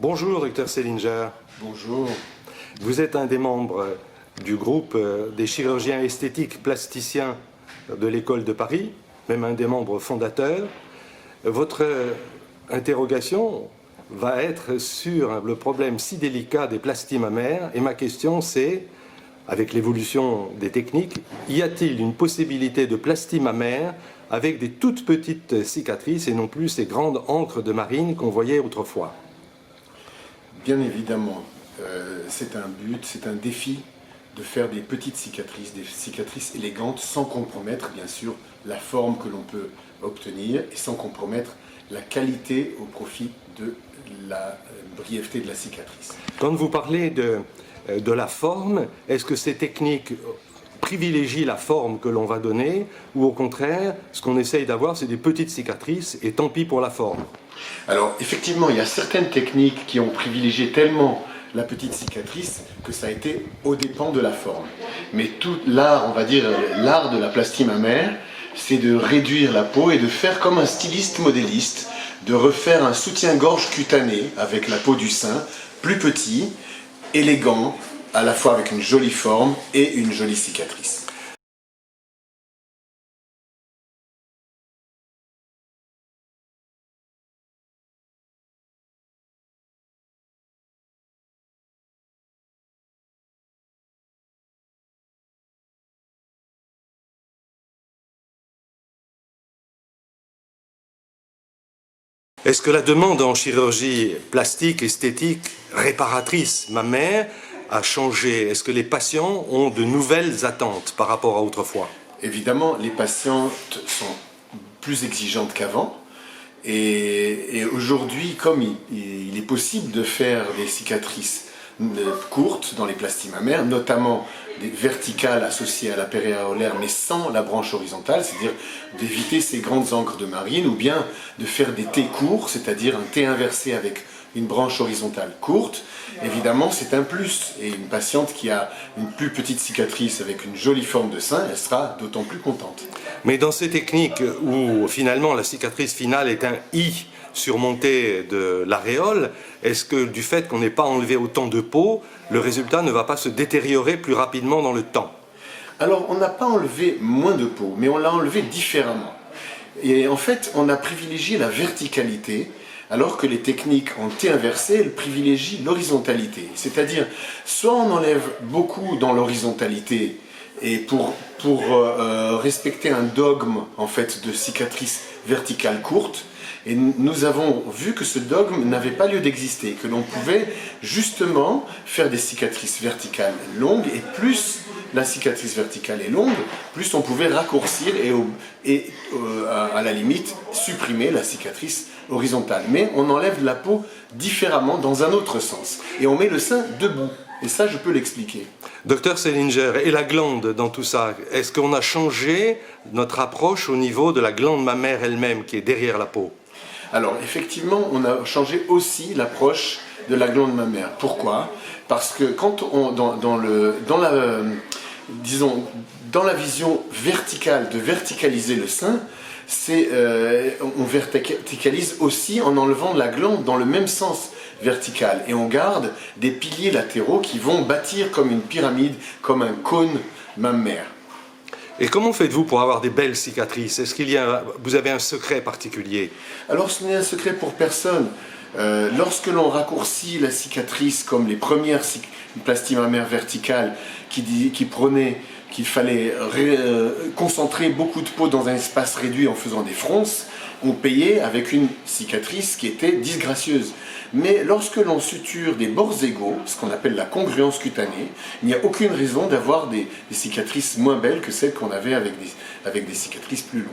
Bonjour, docteur Selinger. Bonjour. Vous êtes un des membres du groupe des chirurgiens esthétiques plasticiens de l'école de Paris, même un des membres fondateurs. Votre interrogation va être sur le problème si délicat des plasties mammaires, et ma question c'est, avec l'évolution des techniques, y a-t-il une possibilité de plastie mammaire avec des toutes petites cicatrices et non plus ces grandes encres de marine qu'on voyait autrefois? Bien évidemment, c'est un but, c'est un défi de faire des petites cicatrices, des cicatrices élégantes sans compromettre bien sûr la forme que l'on peut obtenir et sans compromettre la qualité au profit de la brièveté de la cicatrice. Quand vous parlez de la forme, est-ce que ces techniques privilégient la forme que l'on va donner ou au contraire, ce qu'on essaye d'avoir, c'est des petites cicatrices et tant pis pour la forme? Alors effectivement, il y a certaines techniques qui ont privilégié tellement la petite cicatrice que ça a été aux dépens de la forme. Mais tout l'art, on va dire l'art de la plastie mammaire, c'est de réduire la peau et de faire comme un styliste modéliste, de refaire un soutien-gorge cutané avec la peau du sein, plus petit, élégant, à la fois avec une jolie forme et une jolie cicatrice. Est-ce que la demande en chirurgie plastique, esthétique, réparatrice mammaire a changé? Est-ce que les patients ont de nouvelles attentes par rapport à autrefois? Évidemment, les patientes sont plus exigeantes qu'avant. Et aujourd'hui, comme il est possible de faire des cicatrices courtes dans les plasties mammaires, notamment des verticales associées à la périaréolaire mais sans la branche horizontale, c'est-à-dire d'éviter ces grandes encres de marine, ou bien de faire des T courts, c'est-à-dire un T inversé avec une branche horizontale courte, évidemment c'est un plus. Et une patiente qui a une plus petite cicatrice avec une jolie forme de sein, elle sera d'autant plus contente. Mais dans ces techniques où finalement la cicatrice finale est un I surmonté de l'aréole, est-ce que du fait qu'on n'ait pas enlevé autant de peau, le résultat ne va pas se détériorer plus rapidement dans le temps? Alors on n'a pas enlevé moins de peau, mais on l'a enlevé différemment. Et en fait, on a privilégié la verticalité, alors que les techniques en T inversé, elles privilégient l'horizontalité. C'est-à-dire, soit on enlève beaucoup dans l'horizontalité, et pour respecter un dogme en fait de cicatrice verticale courte, et nous avons vu que ce dogme n'avait pas lieu d'exister, que l'on pouvait justement faire des cicatrices verticales longues, et plus la cicatrice verticale est longue, plus on pouvait raccourcir et à la limite supprimer la cicatrice horizontale. Mais on enlève la peau différemment dans un autre sens, et on met le sein debout. Et ça, je peux l'expliquer. Docteur Selinger, et la glande dans tout ça, est-ce qu'on a changé notre approche au niveau de la glande mammaire elle-même qui est derrière la peau? Alors, effectivement, on a changé aussi l'approche de la glande mammaire. Pourquoi? Parce que quand on, dans la vision verticale, de verticaliser le sein, on verticalise aussi en enlevant la glande dans le même sens vertical. Et on garde des piliers latéraux qui vont bâtir comme une pyramide, comme un cône mammaire. Et comment faites-vous pour avoir des belles cicatrices? Est-ce vous avez un secret particulier? Alors ce n'est un secret pour personne. Lorsque l'on raccourcit la cicatrice, comme les premières plasties mammaires verticales qui prenaient qu'il fallait concentrer beaucoup de peau dans un espace réduit en faisant des fronces, on payait avec une cicatrice qui était disgracieuse. Mais lorsque l'on suture des bords égaux, ce qu'on appelle la congruence cutanée, il n'y a aucune raison d'avoir des cicatrices moins belles que celles qu'on avait avec des cicatrices plus longues.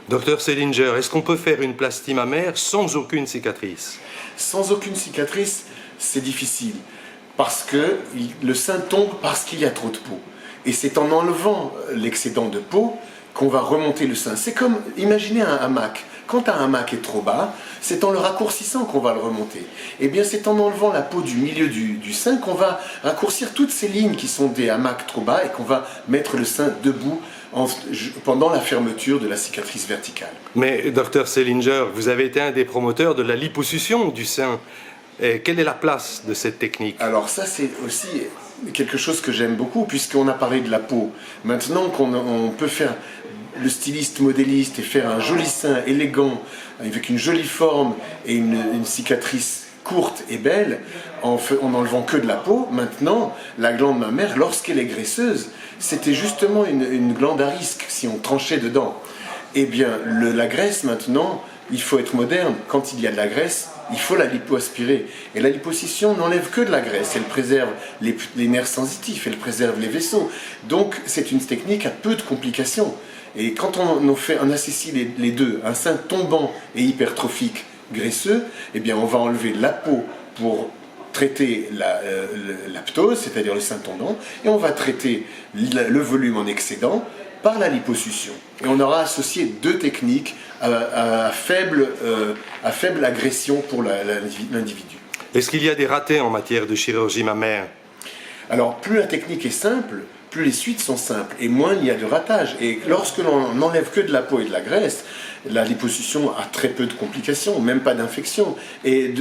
Docteur Selinger, est-ce qu'on peut faire une plastie mammaire sans aucune cicatrice? Sans aucune cicatrice, c'est difficile, parce que le sein tombe parce qu'il y a trop de peau. Et c'est en enlevant l'excédent de peau qu'on va remonter le sein. C'est comme, imaginez un hamac. Quand un hamac est trop bas, c'est en le raccourcissant qu'on va le remonter. Et bien c'est en enlevant la peau du milieu du sein qu'on va raccourcir toutes ces lignes qui sont des hamacs trop bas et qu'on va mettre le sein debout pendant la fermeture de la cicatrice verticale. Mais, docteur Selinger, vous avez été un des promoteurs de la liposuction du sein. Et quelle est la place de cette technique? Alors ça, c'est aussi quelque chose que j'aime beaucoup, puisqu'on a parlé de la peau. Maintenant qu'on peut faire le styliste modéliste et faire un joli sein élégant, avec une jolie forme et une cicatrice courte et belle, en n'enlevant que de la peau, maintenant, la glande mammaire, lorsqu'elle est graisseuse, c'était justement une glande à risque, si on tranchait dedans. Eh bien, la graisse, maintenant, il faut être moderne. Quand il y a de la graisse, il faut la lipoaspirer. Et la liposuction n'enlève que de la graisse. Elle préserve les nerfs sensitifs, elle préserve les vaisseaux. Donc, c'est une technique à peu de complications. Et quand on associe les deux, un sein tombant et hypertrophique graisseux, eh bien, on va enlever la peau pour traiter la ptose, c'est-à-dire le sein tombant, et on va traiter le volume en excédent par la liposuction. Et on aura associé deux techniques à faible agression pour l'individu. Est-ce qu'il y a des ratés en matière de chirurgie mammaire? Alors, plus la technique est simple, plus les suites sont simples, et moins il y a de ratage. Et lorsque l'on n'enlève que de la peau et de la graisse, la liposuction a très peu de complications, même pas d'infection. Et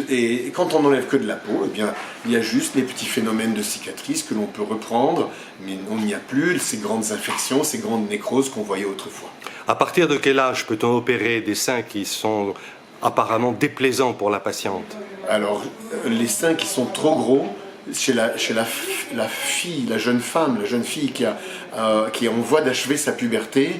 quand on n'enlève que de la peau, eh bien, il y a juste les petits phénomènes de cicatrices que l'on peut reprendre, mais on n'y a plus ces grandes infections, ces grandes nécroses qu'on voyait autrefois. À partir de quel âge peut-on opérer des seins qui sont apparemment déplaisants pour la patiente? Alors, les seins qui sont trop gros, chez la fille, la jeune fille qui est en voie d'achever sa puberté,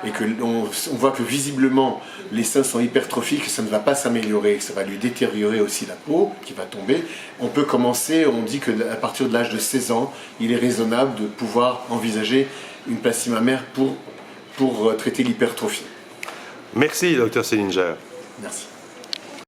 et on voit que visiblement les seins sont hypertrophiques, que ça ne va pas s'améliorer, que ça va lui détériorer aussi la peau qui va tomber, on peut commencer, on dit qu'à partir de l'âge de 16 ans, il est raisonnable de pouvoir envisager une plastie mammaire pour traiter l'hypertrophie. Merci, Dr Seelinger. Merci.